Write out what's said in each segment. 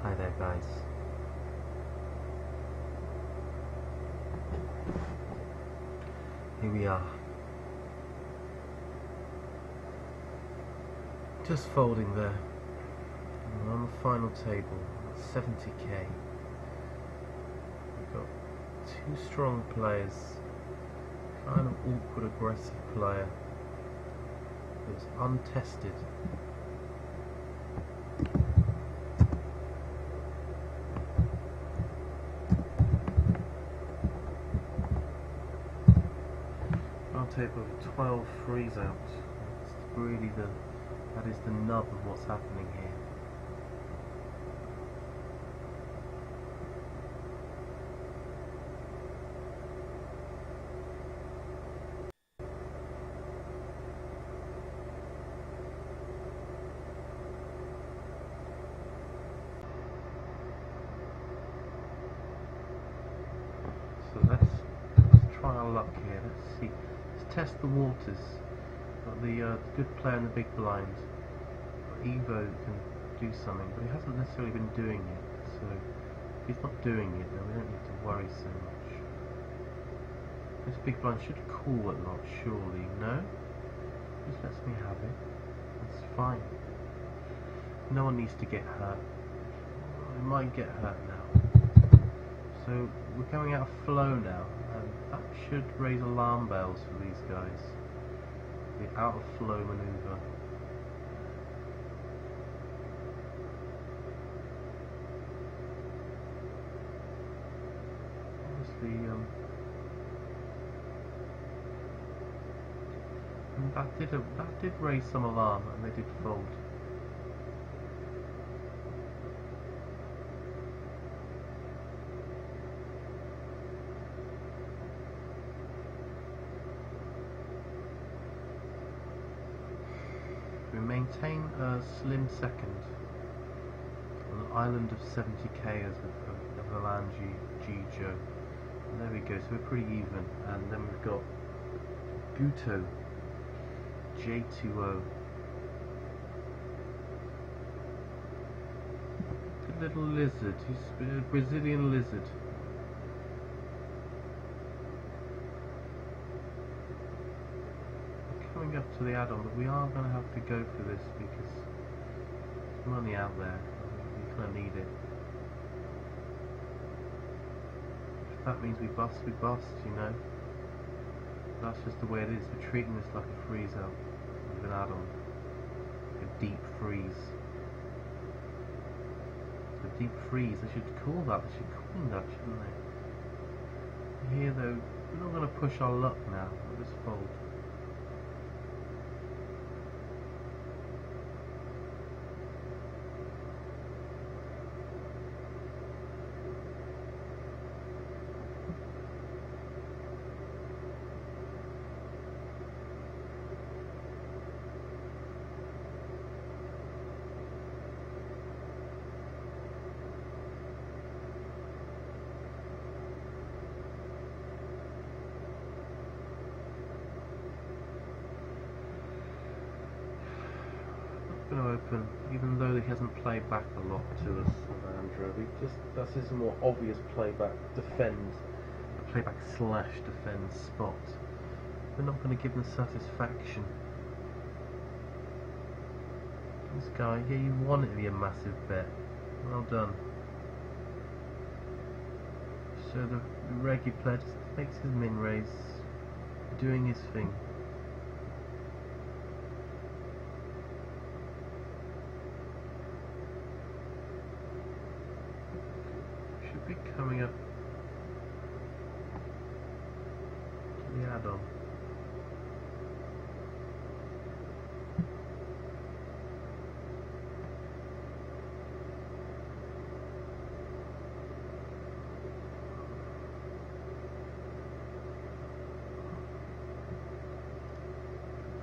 Hi there guys. Here we are. Just folding there. And on the final table, 70k. We've got two strong players. Kind of awkward aggressive player who's untested. Table of 12 freeze out. That's really that is the nub of what's happening here. So let's try our luck here. Let's see. Test the waters. Got the good player in the big blind. Evo can do something, but he hasn't necessarily been doing it. So if he's not doing it, then we don't need to worry so much. This big blind should call a lot, surely. No? Just lets me have it. That's fine. No one needs to get hurt. We might get hurt now. So we're coming out of flow now. That should raise alarm bells for these guys. The out of flow maneuver. Obviously, that did raise some alarm, and they did fold. We maintain a slim second on an island of 70k as of the land G-Joe. And there we go, so we're pretty even. And then we've got Guto, J2O. Good little lizard, he's a Brazilian lizard. Coming up to the add-on, but we are going to have to go for this because there's money out there. We're going to need it. If that means we bust, you know. That's just the way it is. We're treating this like a freeze out with an add-on. Like a deep freeze. So deep freeze, they should call that. They should call that, shouldn't they? Here though, we're not going to push our luck now. We'll just fold. Going to open, even though he hasn't played back a lot to us, Andrew. That's his more obvious playback playback slash defend spot. We're not going to give him satisfaction. This guy, yeah, you want it to be a massive bet. Well done. So the Reggie player just makes his min raise, doing his thing. Be coming up to the add-on.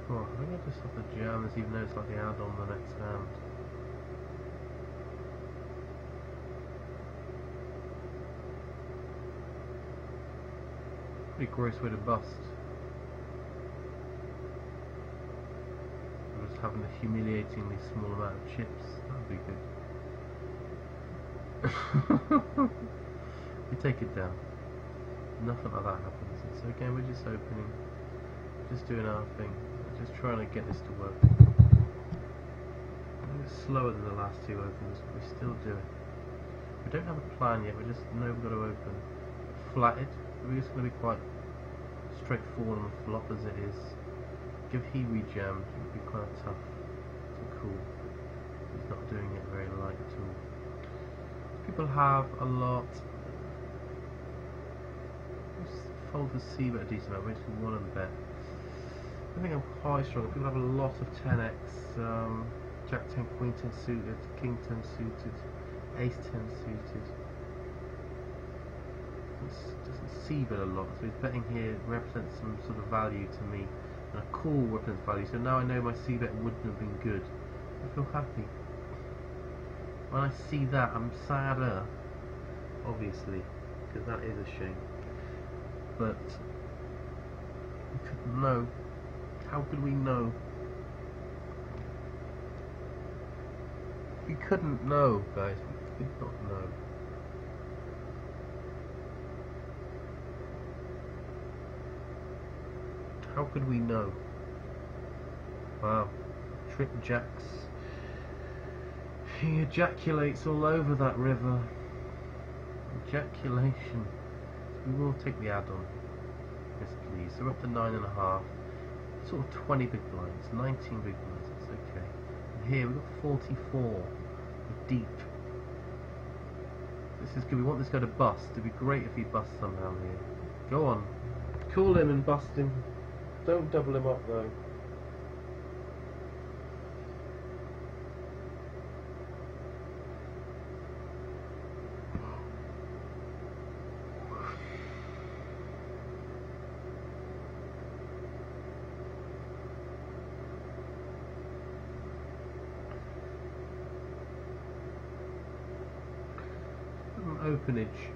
Oh, I think I just have to jam this even though it's like the add-on the next hand. Pretty gross way to bust. I'm just having a humiliatingly small amount of chips. That would be good. We take it down. Nothing like that happens. So again, we're just opening, just doing our thing, just trying to get this to work. It's slower than the last two opens, but we still do it. We don't have a plan yet. We just know we've got to open. Flatted. We're just going to be quite straightforward on the flop as it is. Give he rejammed. It would be quite tough to call. He's not doing it very light at all. People have a lot. Fold the C bet a decent amount, basically one on the bet. I think I'm quite strong. People have a lot of 10x, Jack 10, Queen 10 suited, King 10 suited, Ace 10 suited. Doesn't C bet a lot, so he's betting here represents some sort of value to me. And a call represents value, so now I know my C bet wouldn't have been good. I feel happy. When I see that, I'm sadder, obviously, because that is a shame. But we couldn't know. How could we know? We couldn't know, guys. We could not know. How could we know? Wow. Trip jacks. He ejaculates all over that river. Ejaculation. We will take the add-on. Yes, please. So we're up to 9.5. Sort of 20 big blinds, 19 big blinds. That's okay. And here we've got 44. Deep. This is good. We want this guy to bust. It'd be great if he busts somehow here. Go on. Call him and bust him. Don't double him up though. Openage.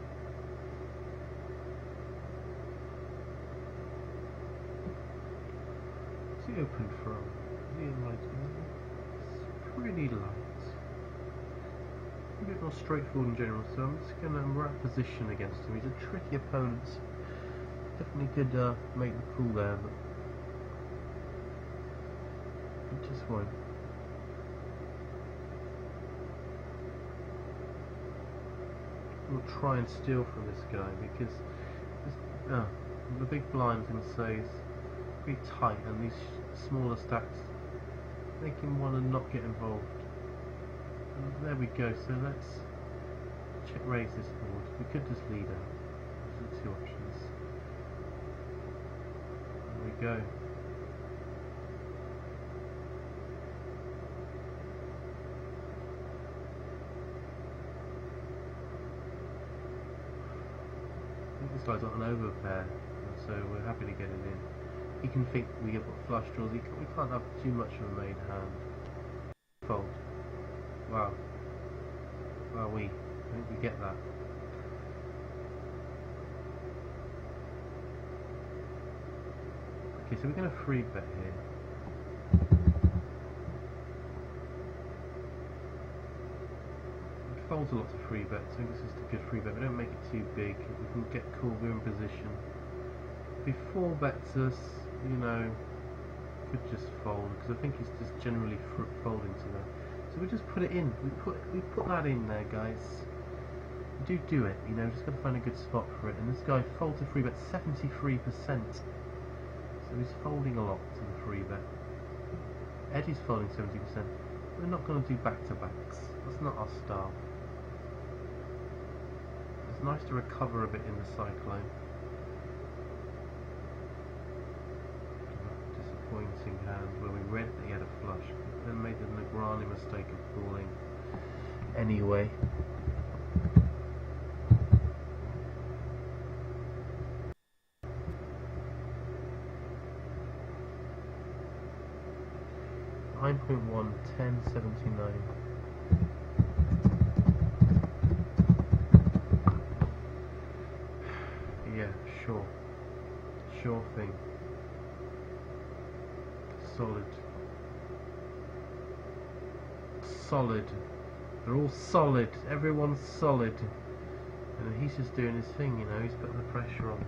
What's he open from? It's pretty light. A bit more straightforward in general, so I'm just going to wrap position against him. He's a tricky opponent. Definitely could make the call there, but it just won't. We'll try and steal from this guy because the big blind's going to say is pretty tight, and these smaller stacks make him want to not get involved. And there we go. So let's check raise this board. We could just lead out. Those are the two options. There we go. This guy's got an overpair, so we're happy to get it in. He can think we have got flush draws. We can't have too much of a made hand. Fold. Wow. Wow, I think we get that. Okay, so we're going to free bet here. Folds a lot to free bet, so this is a good free bet. We don't make it too big. We can get called, we're in position. If he 4-bets us, you know, could just fold, because I think he's just generally folding to that. So we just put it in. We put that in there, guys. Do it, you know, just got to find a good spot for it. And this guy folds a free bet 73%. So he's folding a lot to the free bet. Eddie's folding 70%. We're not going to do back-to-backs. That's not our style. It's nice to recover a bit in the cyclone. Disappointing hand where we read that he had a flush, but then made the Negrani mistake of calling anyway. .1, 10.79. Yeah, sure. Sure thing. Solid. They're all solid. Everyone's solid. And he's just doing his thing, you know. He's putting the pressure on.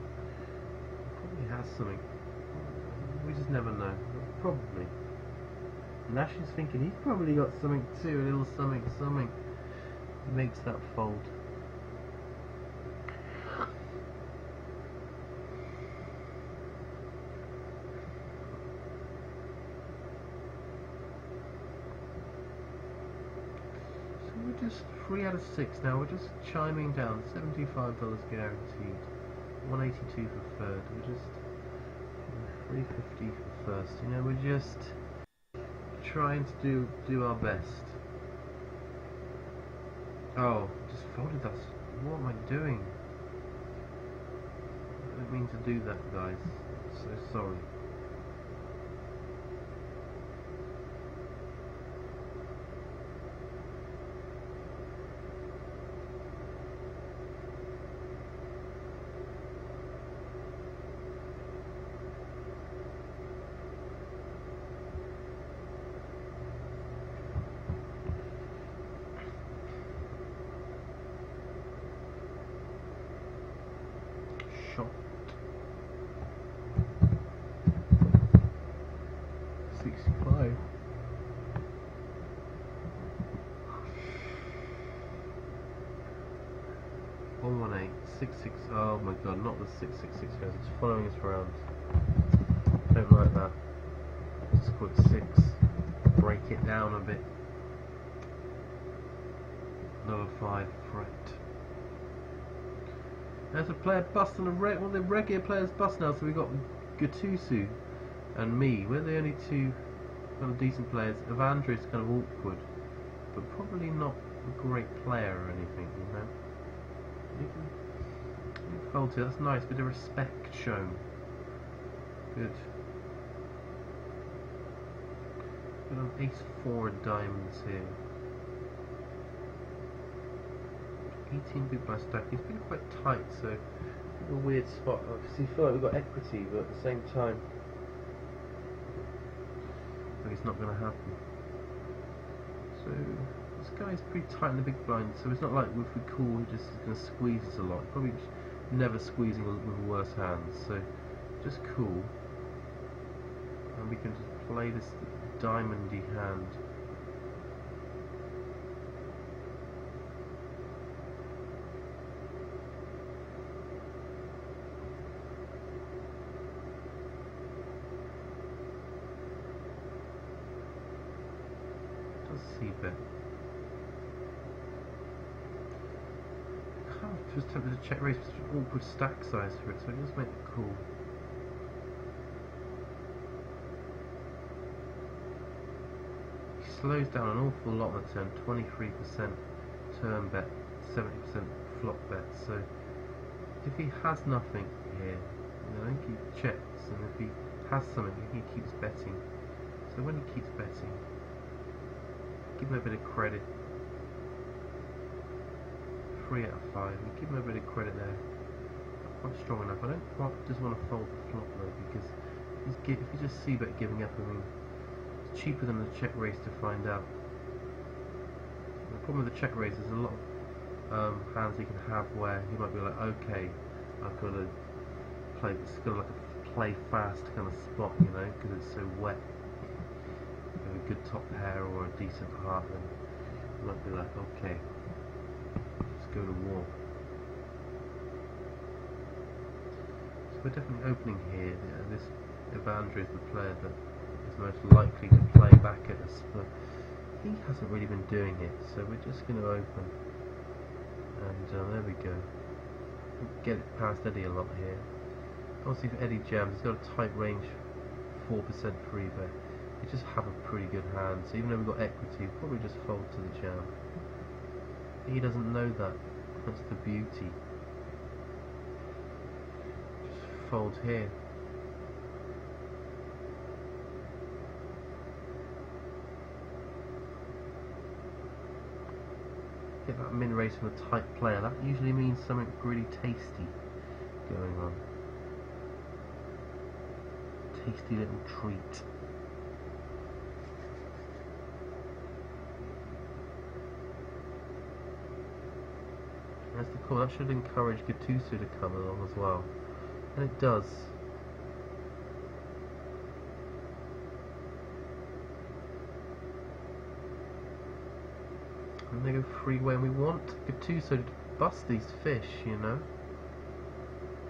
Probably has something. We just never know. Probably. Nash is thinking he's probably got something too. A little something. He makes that fold. We're just 3 out of 6 now. We're just chiming down. $75 guaranteed. 182 for third. We're just 350 for first. You know, we're just trying to do our best. Oh, just folded us. What am I doing? I didn't mean to do that, guys. So sorry. Shot 65. One 1 8 6 6. Oh my god, not the 666 guys. It's following us around. Don't like that. Let's put 6. Break it down a bit. Another 5 fret. There's a player busting well, the regular players bust now, so we've got Gattuso and me. We're the only two kind of decent players. Evandro is kind of awkward, but probably not a great player or anything, you know. You can fold to, that's nice, bit of respect shown. Good. Got an ace 4 of diamonds here. 18 big blind stack. He's been quite tight, so a weird spot. Obviously, feel like we've got equity, but at the same time, it's not going to happen. So this guy's pretty tight in the big blind. So it's not like if we call, we're just going to squeeze us a lot. Probably just never squeezing with worse hands. So just cool, and we can just play this diamondy hand. C-bet. I was tempted to check raise with awkward stack size for it, so I just make it cool. He slows down an awful lot on the turn, 23% turn bet, 70% flop bet, so if he has nothing here, I think he checks, and if he has something, he keeps betting. So when he keeps betting, give him a bit of credit. 3 out of 5. We give him a bit of credit there. Not quite strong enough. I don't quite just want to fold the flop though, because if you just see bet giving up, I mean, it's cheaper than the check raise to find out. The problem with the check raise is a lot of hands he can have where he might be like, okay, I've got to play. It's got like a play fast kind of spot, you know, because it's so wet. A good top pair or a decent heart, then you might be like, okay, let's go to war. So we're definitely opening here. This Evandro is the player that is most likely to play back at us, but he hasn't really been doing it, so we're just going to open. And there we go. Get it past Eddie a lot here. Obviously if Eddie jams, he's got a tight range, 4% free bet. We just have a pretty good hand, so even though we've got equity, we'll probably just fold to the jam. He doesn't know that. That's the beauty. Just fold here. Get that min raise from a tight player. That usually means something really tasty going on. Tasty little treat. That's the call. That should encourage Gattuso to come along as well. And it does. And they go free when we want Gattuso to bust these fish, you know.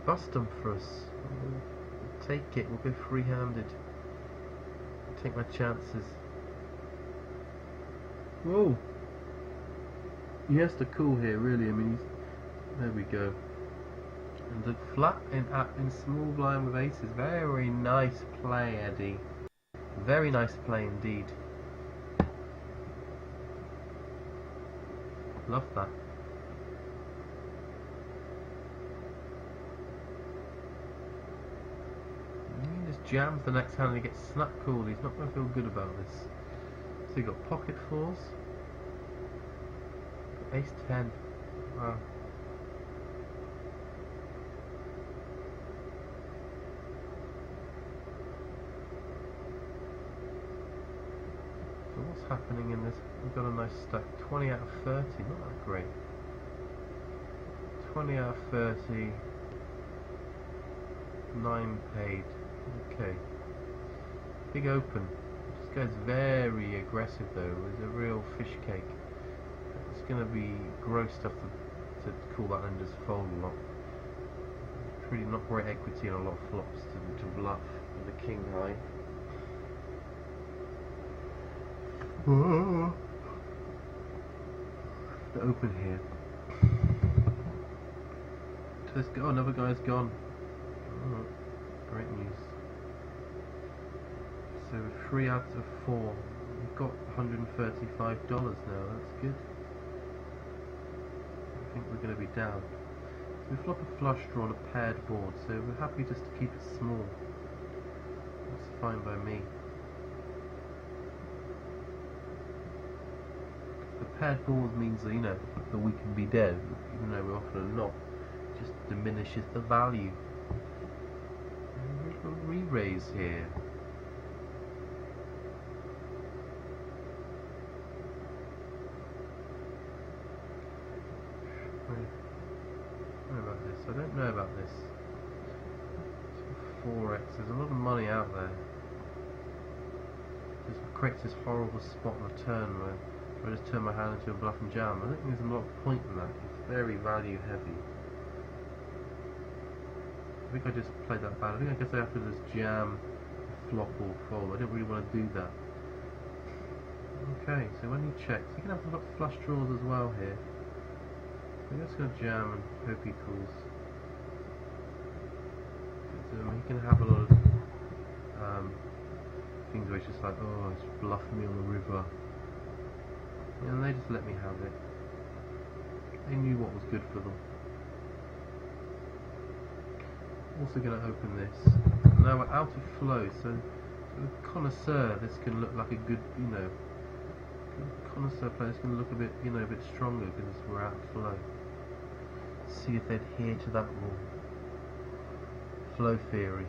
Bust them for us. We'll take it. We'll go free-handed. Take my chances. Whoa! He has to call here, really. I mean, there we go. And the flat in small blind with aces. Very nice play, Eddie. Very nice play indeed. Love that. He just jams the next hand and he gets snap called. He's not going to feel good about this. So you got pocket fours. Ace 10. Wow. So what's happening in this? We've got a nice stack. 20 out of 30. Not that great. 20 out of 30. 9 paid. Okay. Big open. This guy's very aggressive though. It's a real fish cake. It's going to be gross stuff to call that and just fold a lot. Pretty not great equity and a lot of flops to bluff with the king high. The open here. Let's go. Another guy's gone. Oh, great news. So 3 out of 4. We've got $135 now. That's good. I think we're going to be down. So we flop a flush draw on a paired board, so we're happy just to keep it small. That's fine by me. The paired board means that, you know, that we can be dead, even though we often are not. It just diminishes the value. A little re-raise here. I don't know about this. 4x, there's a lot of money out there. Just creates this horrible spot on the turn where I just turn my hand into a bluff and jam. I don't think there's a lot of point in that. It's very value heavy. I think I just played that bad. I guess I have to just jam, flop or fold. I don't really want to do that. Okay, so when he checks, he can have a lot of flush draws as well here. I'm just going to jam and hope he calls. He can have a lot of things where it's just like, oh, it's bluffing me on the river. And they just let me have it. They knew what was good for them. Also going to open this. Now we're out of flow, so with connoisseur, this can look like a good, you know, connoisseur player. It's going to look a bit, you know, a bit stronger because we're out of flow. See if they adhere to that rule. Flow theory.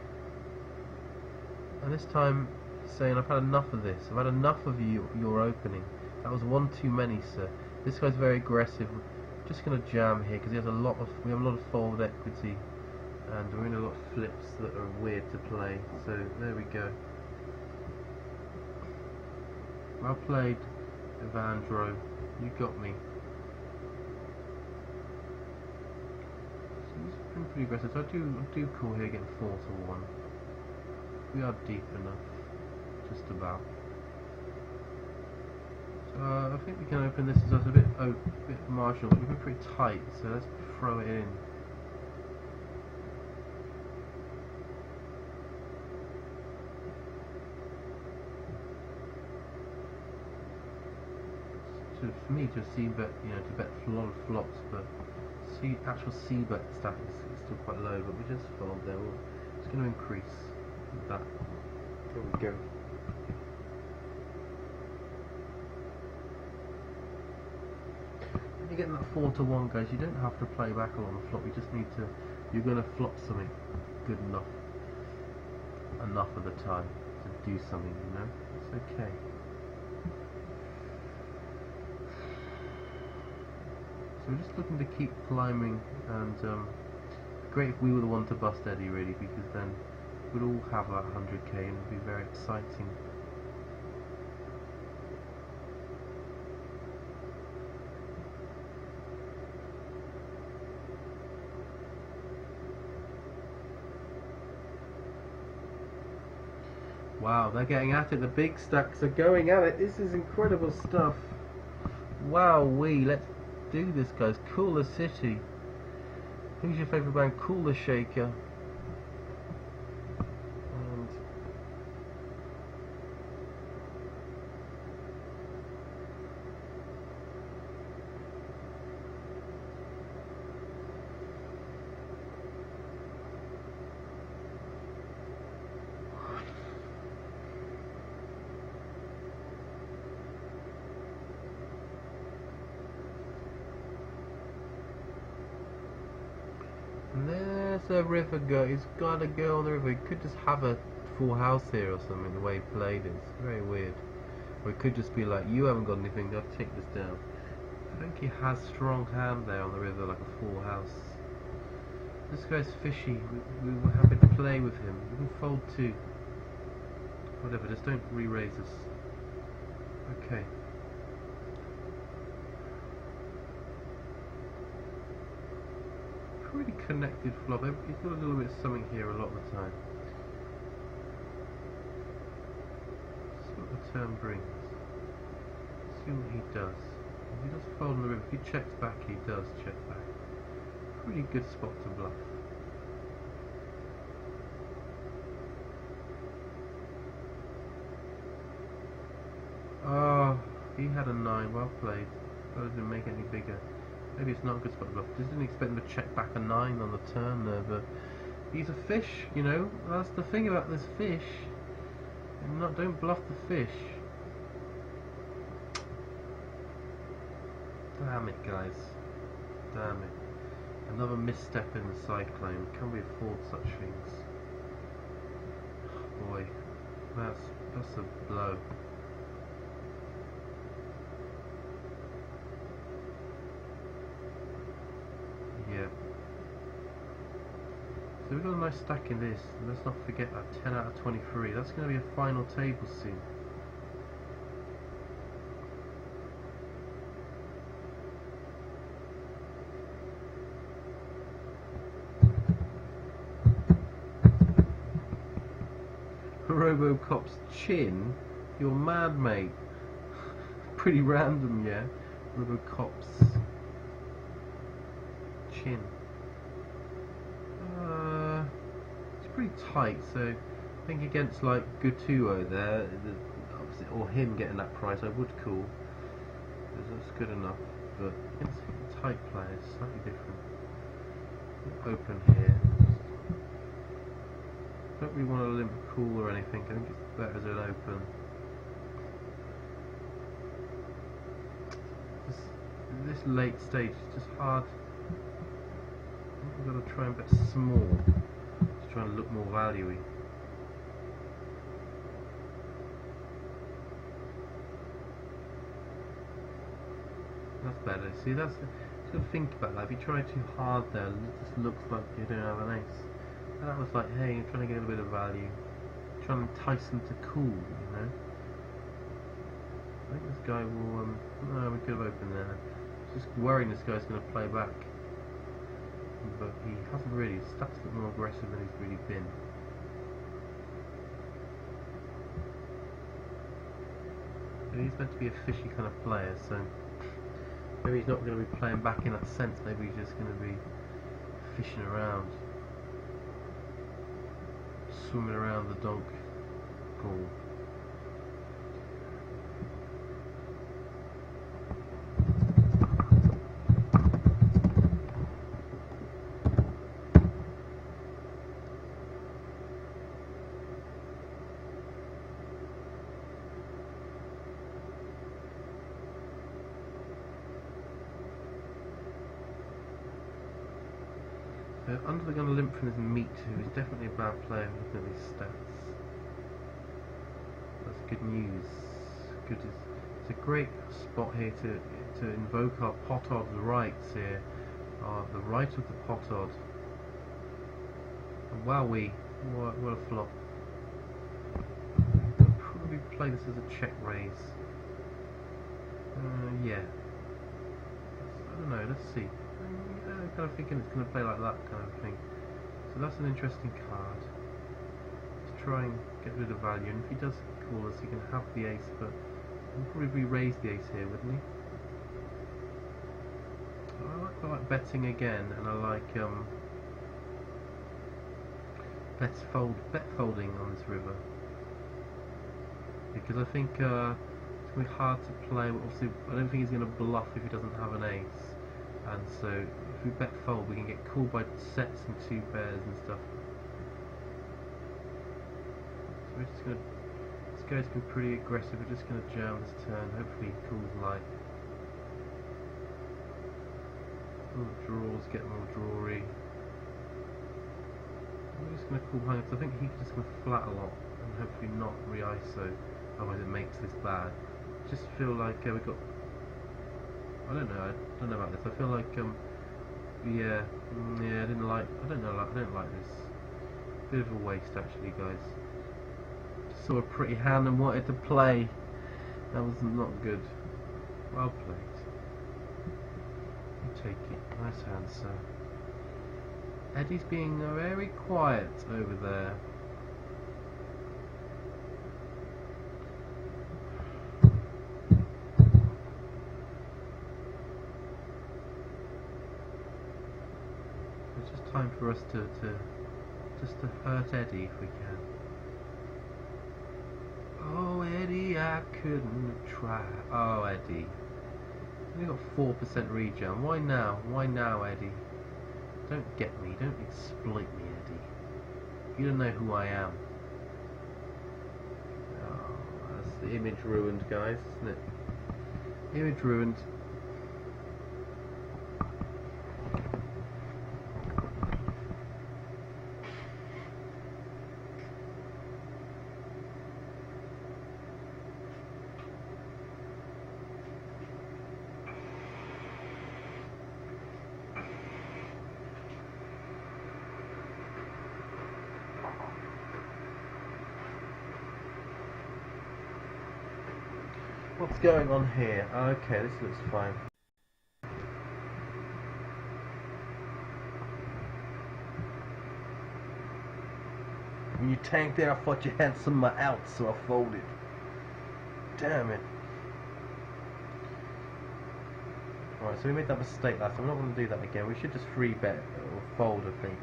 And this time, saying I've had enough of this. I've had enough of your opening. That was one too many, sir. This guy's very aggressive. I'm just going to jam here because he has a lot of. We have a lot of fold equity, and we're in a lot of flips that are weird to play. So there we go. Well played, Evandro. You got me. He's pretty aggressive, so I do call here getting 4 to 1. We are deep enough, just about. So I think we can open this as a bit marginal, but we're pretty tight, so let's throw it in. So for me to c-bet, you know, to bet a lot of flops, but actual c-bet stat is still quite low, but we just fold there. It's going to increase that. There we go. When you get that 4 to 1, guys, you don't have to play back a lot on the flop. You just need to. You're going to flop something good enough of the time to do something. You know, it's okay. So we're just looking to keep climbing, and great if we were the one to bust Eddie, really, because then we'd all have that 100k and it would be very exciting. Wow, they're getting at it. The big stacks are going at it. This is incredible stuff. Wow-wee, let's do this, guys. Cooler City. Who's your favourite band? Cooler Shaker. And there's a river go. He's got to go on the river. He could just have a full house here or something, the way he played it. It's very weird. Or it could just be like, you haven't got anything, I'll take this down. I think he has strong hand there on the river, like a full house. This guy's fishy. We were happy to play with him. We can fold two. Whatever, just don't re-raise us. Okay. Pretty connected flop. He's got a little bit of something here a lot of the time. See what the turn brings. See what he does. If he does fold on the river, if he checks back, he does check back. Pretty good spot to bluff. Oh, he had a 9. Well played. That doesn't make it any bigger. Maybe it's not a good spot to bluff. Just didn't expect him to check back a 9 on the turn there, but he's a fish, you know. That's the thing about this fish. Don't bluff the fish. Damn it, guys. Damn it. Another misstep in the cyclone. Can we afford such things? Oh boy, that's a blow. Yeah. So we've got a nice stack in this. And let's not forget that 10 out of 23. That's going to be a final table soon. Robocop's chin? You're mad, mate. Pretty random, yeah. Robocop's chin. It's pretty tight, so I think against like Gutuo there, or him getting that price, I would call. That's good enough, but against tight players, slightly different. Open here. Don't really want to limp call or anything. I think it's better as an open. This late stage is just hard. I think we've got to try and bet small. Just trying to look more value-y. That's better. See, that's just got to think about that. If you try too hard there, it just looks like you don't have an ace. And that was like, hey, you're trying to get a bit of value. Trying to entice them to cool, you know? I think this guy will, no, we could have opened there. Just worrying this guy's going to play back. But he hasn't really. His stats look more aggressive than he's really been. But he's meant to be a fishy kind of player, so maybe he's not going to be playing back in that sense. Maybe he's just going to be fishing around. Swimming around the donk pool. So under the gun limp from his meat, who is definitely a bad player looking at these stats. That's good news. Good It's a great spot here to invoke our potod rights here. The right of the potod. Wowee, what a flop. I'll probably play this as a check raise. Yeah. I don't know, let's see. I'm kind of thinking it's going to play like that kind of thing. So that's an interesting card. Let's try and get rid of value, and if he does call us, he can have the ace, but he'll probably raise the ace here, wouldn't he? I like betting again, and I like bet folding on this river, because I think it's going to be hard to play. Obviously, I don't think he's going to bluff if he doesn't have an ace, and so if we bet fold, we can get called by sets and two pairs and stuff. So we're just going to. This guy's been pretty aggressive. We're just going to jam this turn. Hopefully, he calls light. Draws get more drawy. I'm just going to call behind because I think he's just going to flat a lot and hopefully not re-ISO, otherwise it makes this bad. Just feel like we got. I don't know about this. I feel like yeah, I don't like this. Bit of a waste actually, guys. Just saw a pretty hand and wanted to play. That was not good. Well played. Take it. Nice hand, sir. Eddie's being very quiet over there. It's just time for us to hurt Eddie if we can. Oh, Eddie, I couldn't try. Oh, Eddie. We got 4% rejam. Why now? Why now, Eddie? Don't get me. Don't exploit me, Eddie. You don't know who I am. Oh, that's the image ruined, guys, isn't it? Image ruined. What's going on here? Okay, this looks fine. When you tanked there, I thought you had some of my outs, so I folded. Damn it. Alright, so we made that mistake last time. We're not going to do that again. We should just free bet or fold, I think.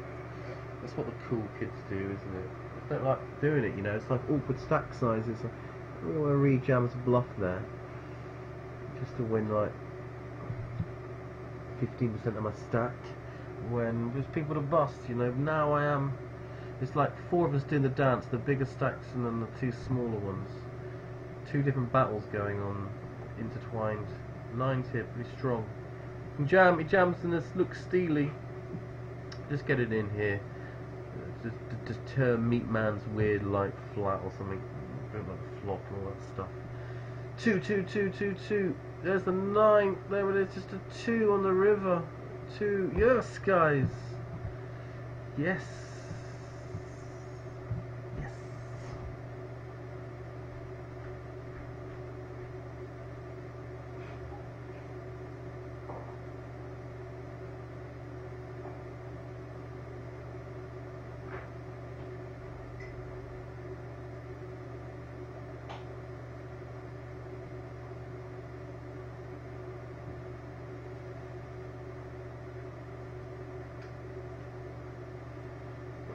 That's what the cool kids do, isn't it? I don't like doing it, you know. It's like awkward stack sizes. I don't want to re-jam as a bluff there. Just to win like 15% of my stack when there's people to bust, you know. Now I am. It's like 4 of us doing the dance, the bigger stacks and then the 2 smaller ones. 2 different battles going on, intertwined. 9's here, pretty strong. He jams and this looks steely. Just get it in here. Just turn Meat Man's weird like flat or something. A bit like flop and all that stuff. 2, 2, 2, 2, 2. There's the 9. There it is. Just a 2 on the river. 2. Yes, guys. Yes. Yes.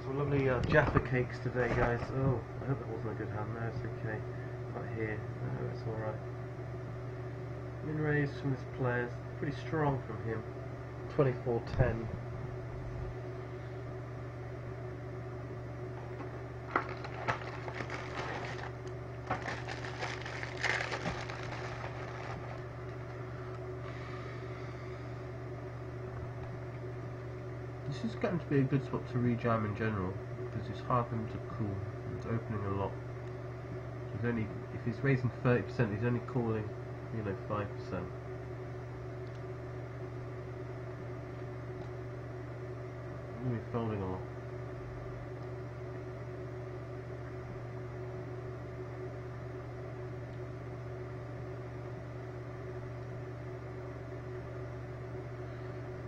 Some lovely Jaffa cakes today, guys. Oh, I hope that wasn't a good hand. No, it's okay. Not here. No, it's alright. Min raise from this player's pretty strong from him. 24-10. This is getting to be a good spot to re-jam in general, because it's hard for him to call. It's opening a lot. He's only, if he's raising 30%, he's only calling you know, 5%. I'm going to be folding a lot.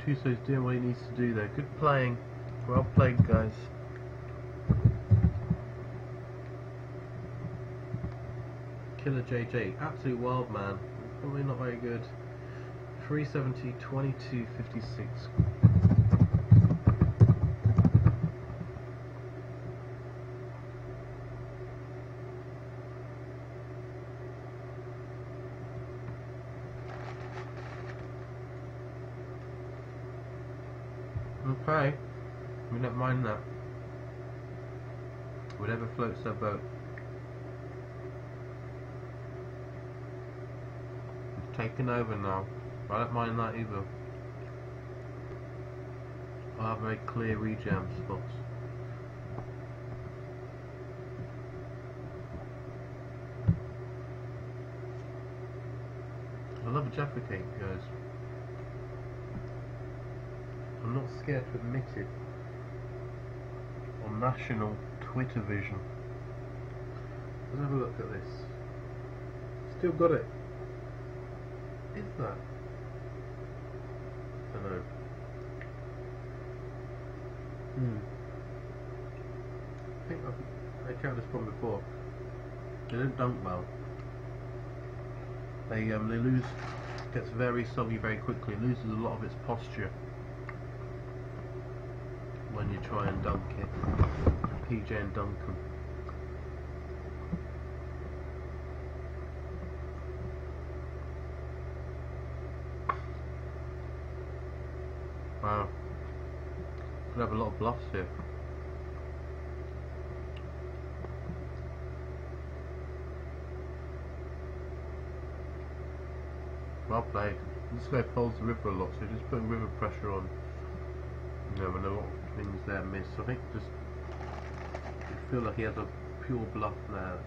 Tuso's doing what he needs to do there. Good playing. Well played, guys. Killer JJ, absolute wild man. Probably not very good. 370, 22, 56. Okay, we don't mind that. Whatever floats our boat. It's taken over now. I don't mind that either. I have very clear rejam spots. I love a Jaffa cake, guys. I'm not scared to admit it on national Twitter vision. Let's have a look at this. Still got it. Is that? I don't know. I think I counted this problem before. They don't dunk well. They lose. Gets very soggy very quickly. It loses a lot of its posture when you try and dunk it. PJ and Duncan. Wow. Could have a lot of bluffs here. Well played. This guy folds the river a lot, so just putting river pressure on. You know, when a lot of things there miss. I think just I feel like he has a pure bluff there.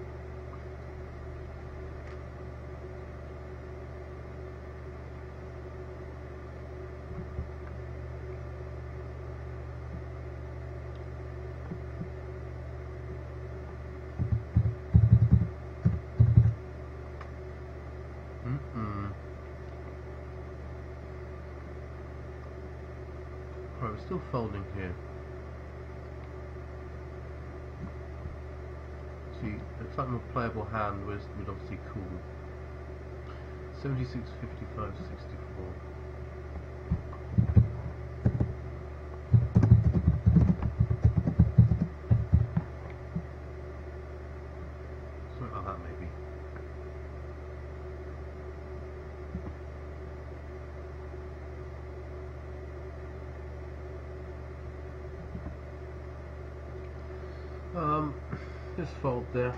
Right, we're still folding here. See, it's like a more playable hand would obviously cool. 76, 55, 64. Something like that maybe. Just fold there.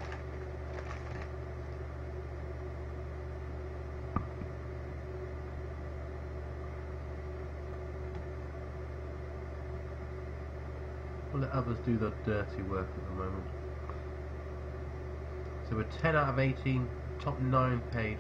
We'll let others do the dirty work at the moment. So we're 10 out of 18, top 9 paid.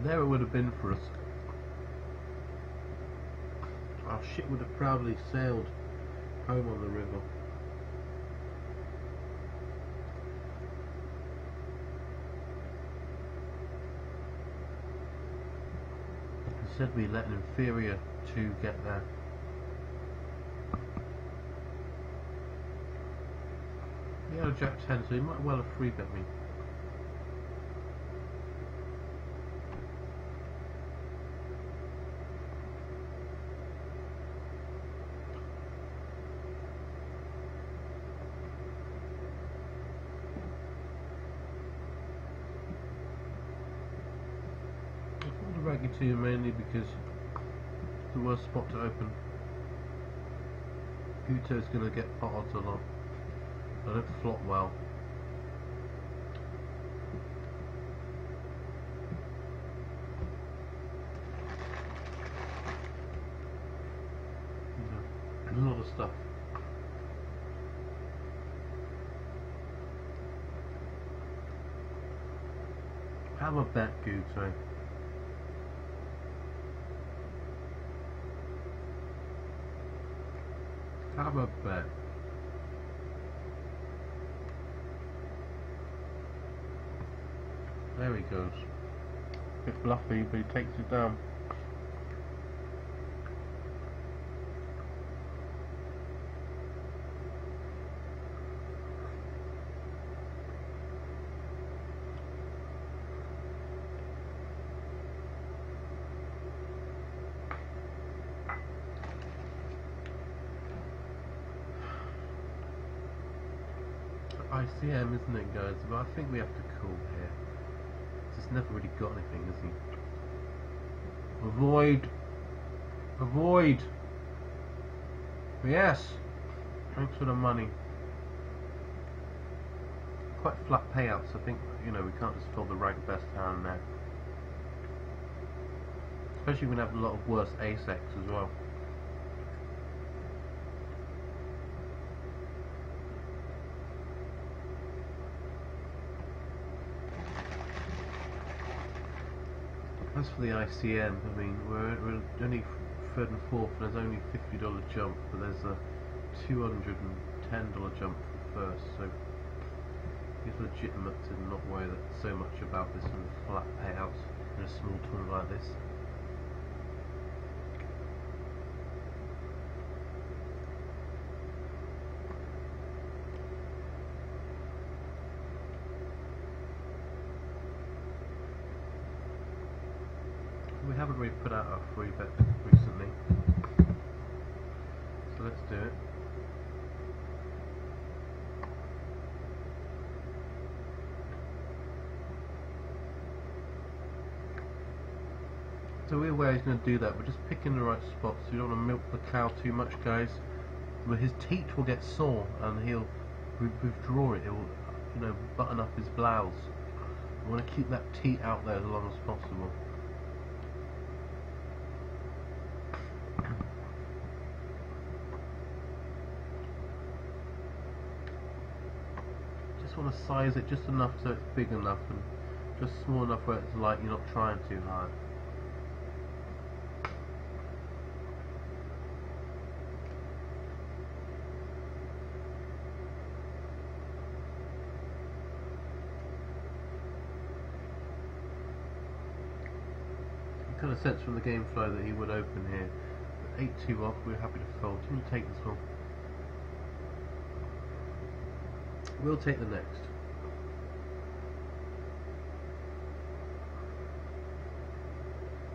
There it would have been for us. Our ship would have proudly sailed home on the river. Instead we let an inferior 2 get there. He had a Jack 10, so he might well have 3-bet me. Raggy 2 mainly because it's the worst spot to open. Uto's gonna get pot odds a lot. I don't flop well. A lot of stuff. Have a bet, Guto. Have a bet. There he goes. Bit bluffy, but he takes it down. ICM, isn't it, guys? But I think we have to call here. He's never really got anything, has he? Avoid! Avoid! Yes! Thanks for the money. Quite flat payouts, I think, you know, we can't just fold the right best hand there. Especially when we have a lot of worse ace-X as well. As for the ICM, I mean, we're only third and fourth, and there's only $50 jump, but there's a $210 jump for first, so it's legitimate to not worry so much about this and flat payouts in a small tournament like this. We haven't really put out our free bet recently, so let's do it. So we're aware he's going to do that. We're just picking the right spots. So you don't want to milk the cow too much, guys. But his teat will get sore, and he'll withdraw it. It will, you know, button up his blouse. We want to keep that teat out there as long as possible. Want to size it just enough so it's big enough and just small enough where it's light, you're not trying too hard. You kind of sense from the game flow that he would open here. 8-2 off, we're happy to fold. Can you take this one? We'll take the next.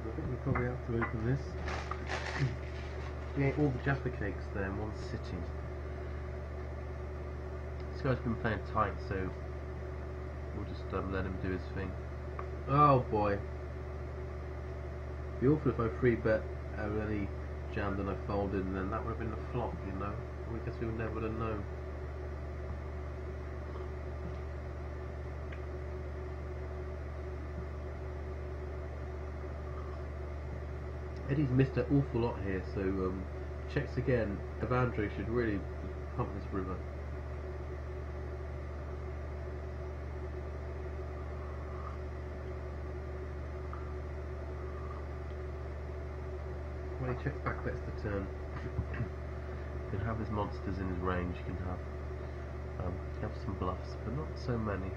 I think we probably have to open this. We ate all the Jaffa cakes there in one sitting. This guy's been playing tight, so we'll just let him do his thing. Oh boy. It'd be awful if I free bet and then he jammed and I folded, and then that would have been a flop, you know. I guess we would never have known. Eddie's missed an awful lot here, so checks again. Evandro should really pump this river. When he checks back, bets the turn. He can have his monsters in his range. He can have some bluffs, but not so many.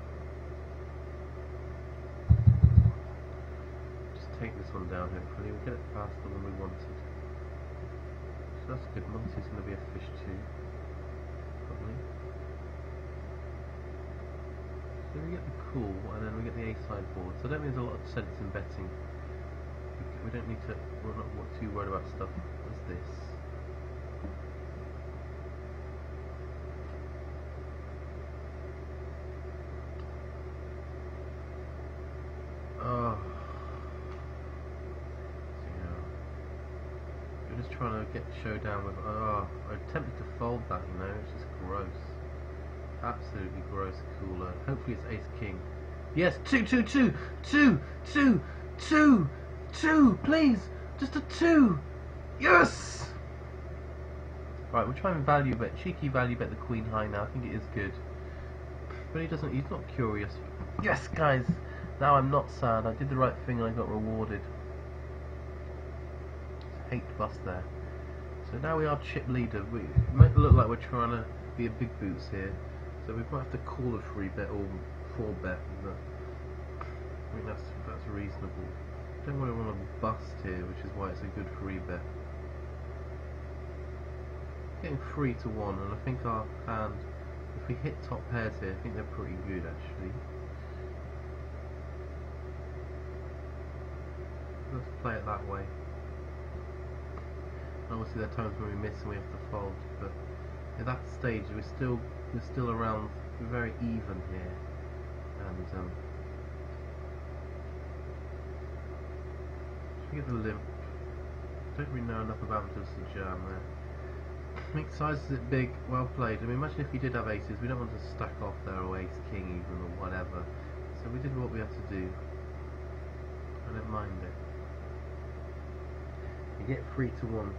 Take this one down, hopefully. We'll get it faster than we wanted. So that's good. Monty's going to be a fish too, probably. So we get the call, and then we get the A-side board. So I don't think there's a lot of sense in betting. We don't need to, we're not too worried about stuff. What's this? Oh. Trying to get showdown with. Oh, I'm tempted to fold that. You know, it's just gross. Absolutely gross. Cooler. Hopefully it's ace king. Yes, 2, 2, 2, 2, 2, 2, 2. Please, just a 2. Yes. Right, we'll try and value bet, cheeky value bet the queen high now. I think it is good. But he doesn't. He's not curious. Yes, guys. Now I'm not sad. I did the right thing and I got rewarded. 8 bust there. So now we are chip leader. It might look like we're trying to be a big boots here. So we might have to call a 3 bet or 4 bet. But I mean that's reasonable. Don't really want to bust here, which is why it's a good 3 bet. Getting 3 to 1, and I think our hand, if we hit top pairs here, I think they're pretty good actually. Let's play it that way. Obviously there are times when we miss and we have to fold, but at that stage we're still around, we're very even here, and should we get the limp? Don't really know enough about him to jam there. Mixed sizes it big, well played. I mean, imagine if he did have aces, we don't want to stack off there, or ace king even, or whatever. So we did what we had to do. I don't mind it. You get 3 to 1.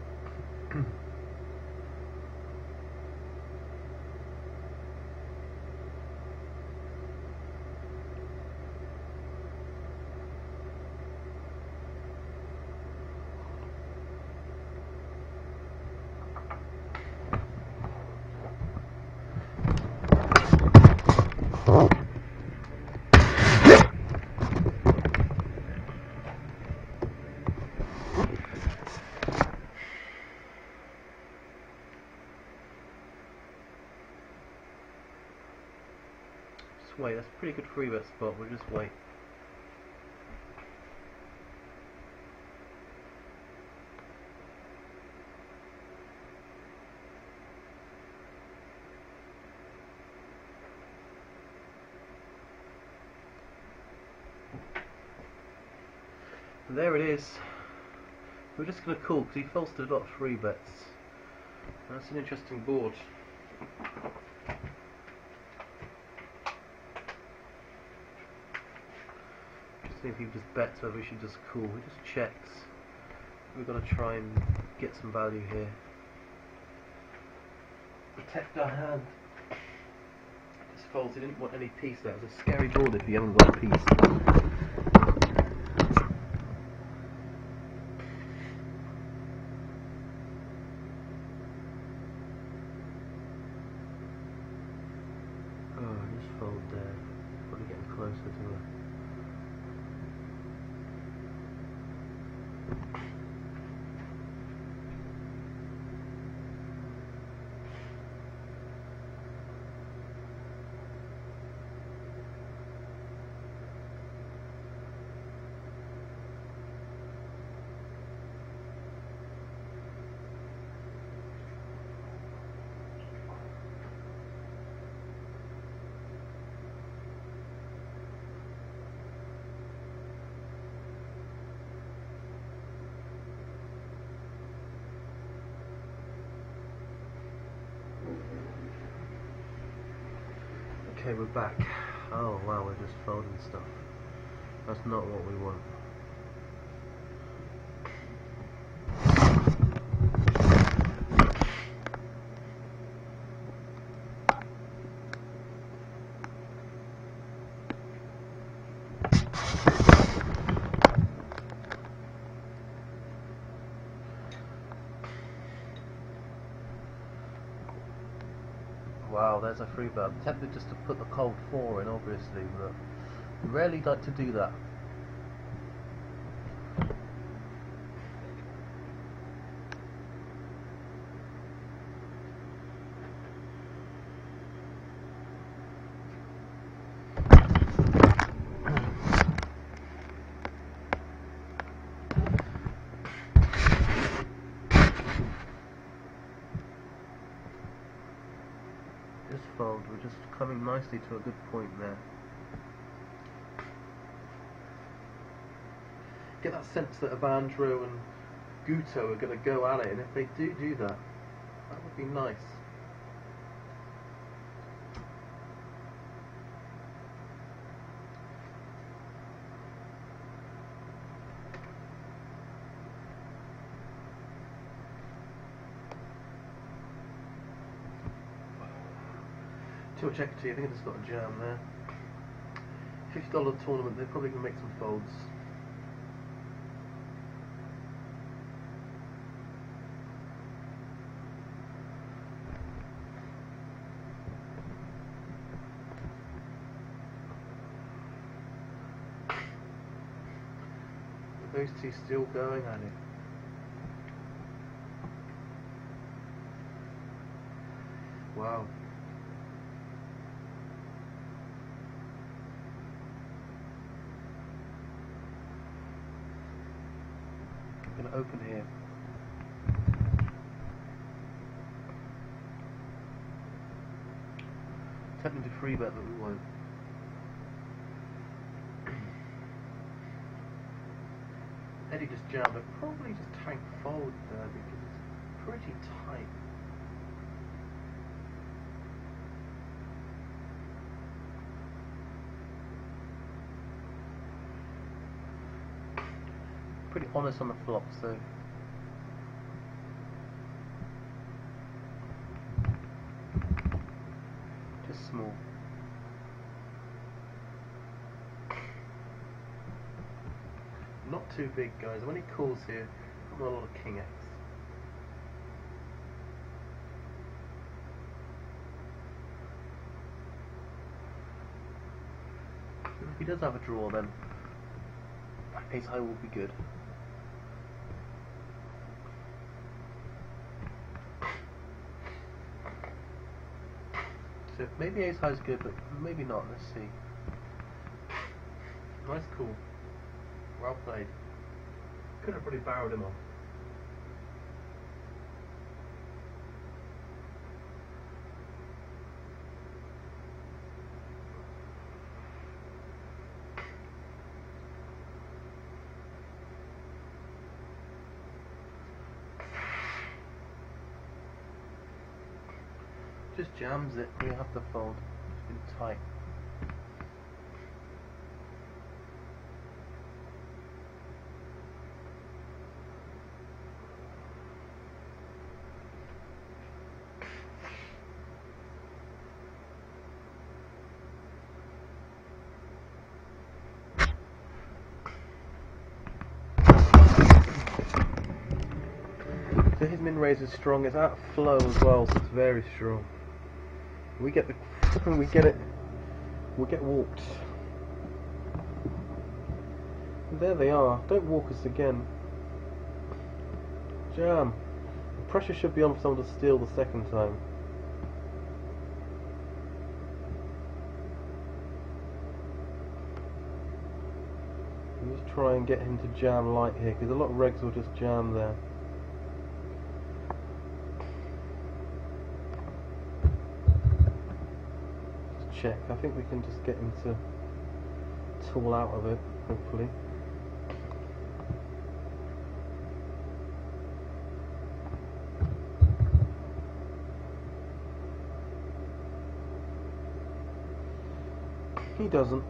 Wait, that's a pretty good 3 bet spot, we'll just wait. And there it is. We're just going to call because he folded a lot of 3 bets. That's an interesting board. If he just bets whether we should just call. He just checks. We've got to try and get some value here. Protect our hand. Just folds. He didn't want any piece there. It's a scary board if you haven't got a piece. Oh, just fold there. Probably getting closer to it. Okay, we're back. Oh wow, we're just folding stuff. That's not what we want. Wow, there's a 3 bet. I'm tempted just to put the cold 4 in, obviously, but I rarely like to do that. Fold, we're just coming nicely to a good point there. Get that sense that Evandro and Guto are going to go at it, and if they do that, that would be nice. Too much equity, I think I just got a jam there. $50 tournament, they're probably going to make some folds. Are those two still going at it? Wow. I'm going to open here. Tempting to free bet, but we won't. Eddie just jammed. I'd probably just tank fold there because it's pretty tight. Pretty honest on the flop, so just small. Not too big, guys. When he calls here, I've got a lot of king X. If he does have a draw, then ace high will be good. So maybe ace high is good, but maybe not. Let's see. Nice call. Well played. Could have probably barreled him off. Just jams it. We have to fold. It's been tight. So his min raise is strong. It's at flow as well, so it's very strong. We get the we get it. We get walked. There they are. Don't walk us again. Jam. The pressure should be on for someone to steal the second time. We'll just try and get him to jam light here, because a lot of regs will just jam there. Check. I think we can just get him to tool out of it, hopefully. He doesn't.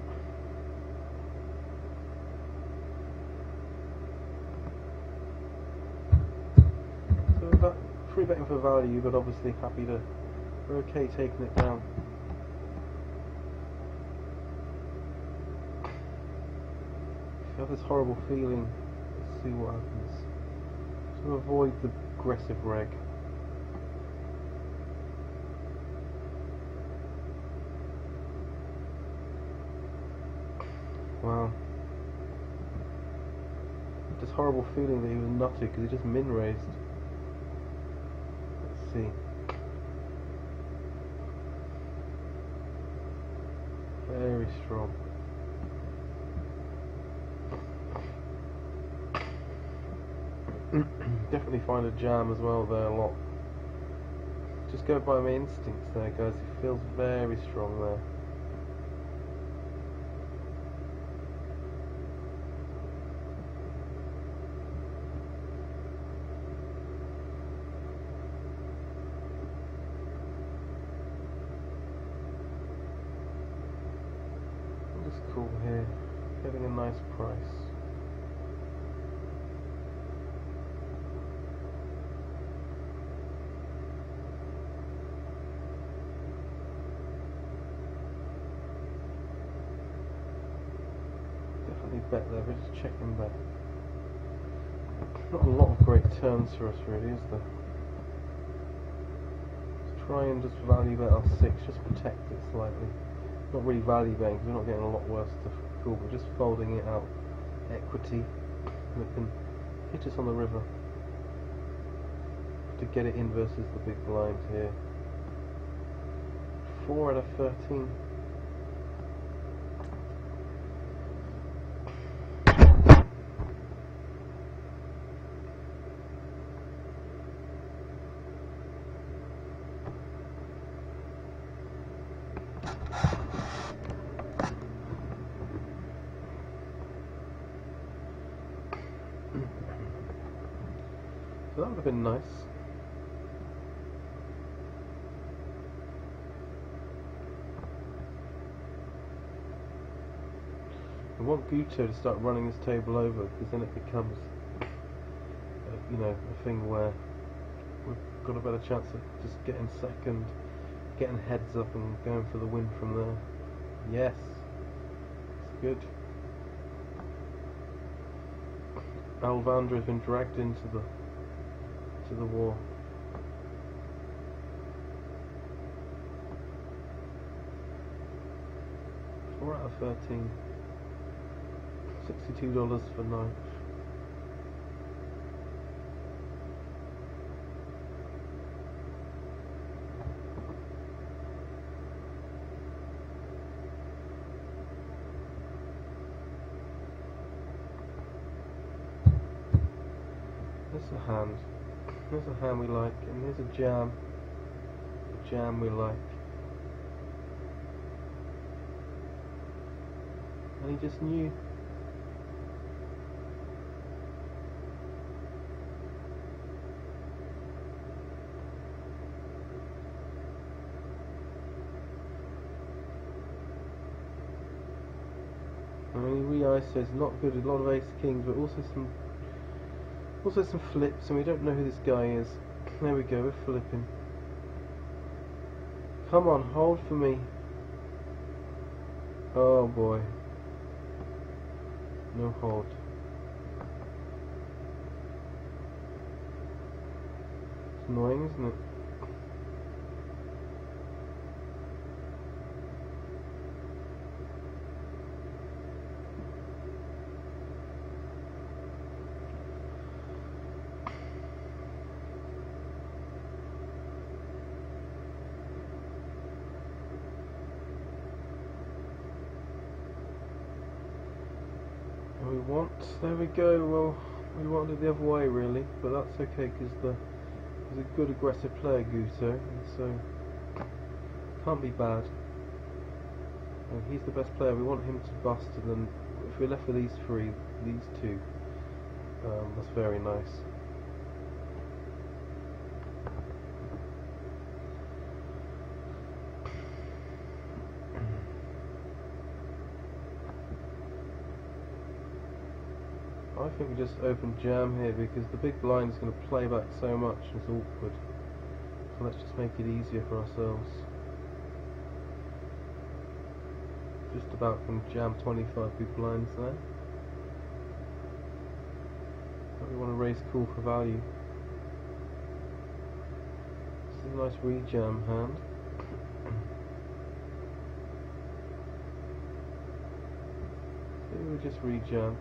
So we're free betting for value, but obviously happy to. We're okay taking it down. I have this horrible feeling. Let's see what happens. To avoid the aggressive reg. Wow. This horrible feeling that he was nutty because he just min raised. Let's see. Very strong. Definitely find a jam as well there a lot. Just go by my instincts there, guys. It feels very strong there. call here, getting a nice price. Definitely bet there, we're just checking back. Not a lot of great turns for us really, is there? Let's try and just value bet our 6, just protect it slightly. Not really value betting because we're not getting a lot worse to call, but just folding it out. Equity that can hit us on the river to get it in versus the big blinds here. 4 out of 13. So that would have been nice. We want Guto to start running this table over, because then it becomes, you know, a thing where we've got a better chance of just getting second, getting heads up and going for the win from there. Yes, it's good. Alvandro has been dragged into the war. Four out of 13. $62 for ninth. There's a hand. There's a hand we like, and here's a jam. A jam we like. And he just knew. I mean, re-ISO is not good. A lot of ace kings, but also some flips, and we don't know who this guy is. There we go, we're flipping. Come on, hold for me. Oh boy. No hold. It's annoying, isn't it? There we go. Well, we wanted it the other way really, but that's okay because he's a good aggressive player, Guto, and so can't be bad. And he's the best player. We want him to bust, and then if we're left with these two, that's very nice. I think we just open jam here because the big blind is going to play back so much and it's awkward. So let's just make it easier for ourselves. Just about can jam 25 big blinds there. But we want to raise call for value. This is a nice re-jam hand. Maybe we just re-jam.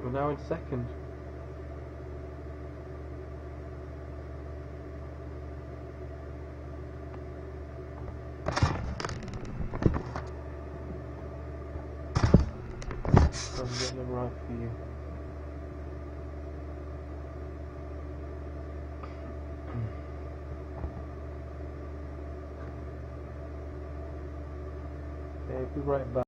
We're now in second. I'm getting them right for you. Okay, be right back.